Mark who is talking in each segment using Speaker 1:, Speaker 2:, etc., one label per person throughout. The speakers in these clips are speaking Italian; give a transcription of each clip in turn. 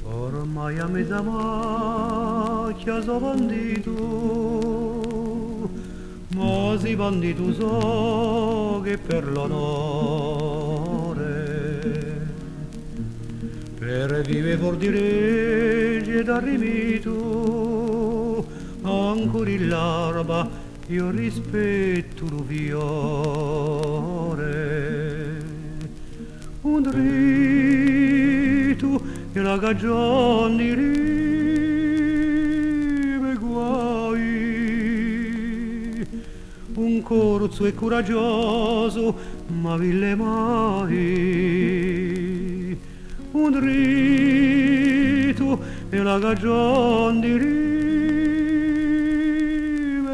Speaker 1: Ormai a mezza macchia so bandito, ma si bandito so che per l'onore, per vive fuor di legge ed arrivito, ancora in l'arba io rispetto lo fiore, un dritto e la cagione di rime guai, un corso e coraggioso ma ville mai, un dritto e la cagione di rime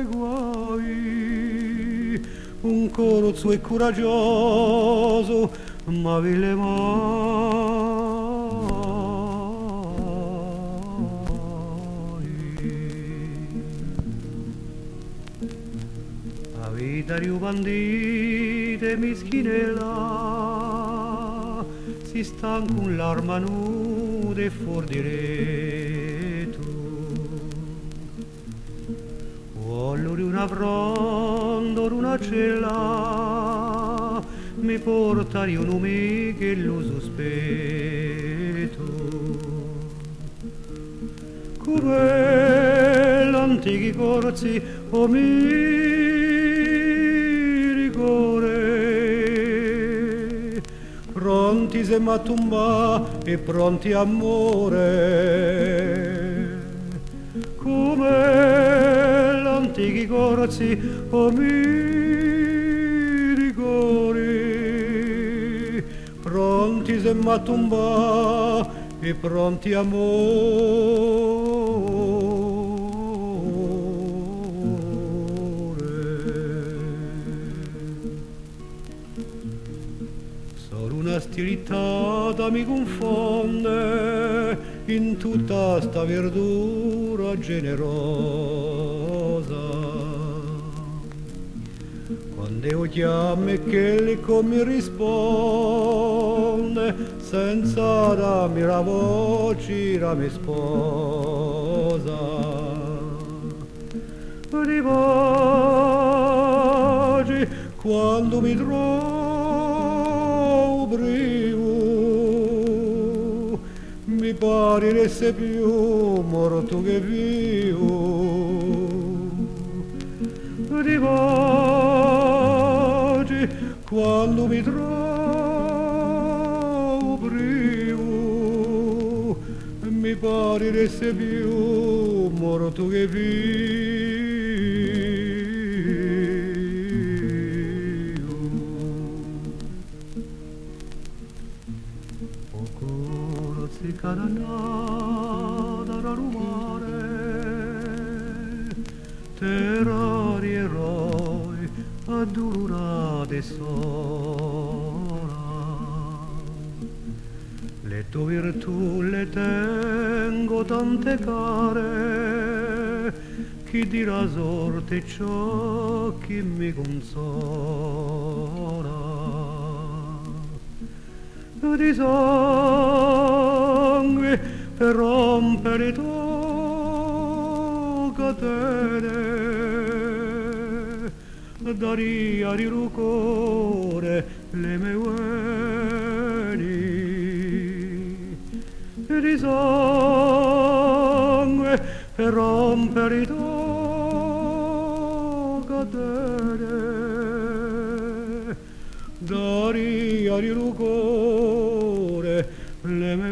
Speaker 1: guai, un corso e coraggioso ma ville mai. La vita di un bandito e mischinella si stanca con l'arma nuda e fuor di retto. Vuole di una fronda o una cella mi porta di un nome che lo sospetto. Come l'antichi corsi o mi rigore, pronti se m'attumba e pronti amore. Come l'antichi corsi o mi rigore, pronti se m'attumba e pronti amore. Solo una stilitata mi confonde in tutta sta verdura generosa. Quando io chiamo e che l'eco mi risponde, senza darmi la voce la mia sposa. Di pace quando mi trovo privo, mi pare di essere più morto che vivo. Di pace quando mi trovo privo, mi pare di essere più morto che vivo. Qualcuno si canada da rumare, terrori eroi addurate sola. Le tue virtù le tengo tante care, chi dirà sorte ciò che mi consola. Di sangue per rompere tu catene, daria di rucore le mie veni. Di sangue per rompere tu catene, daria di rucore le mie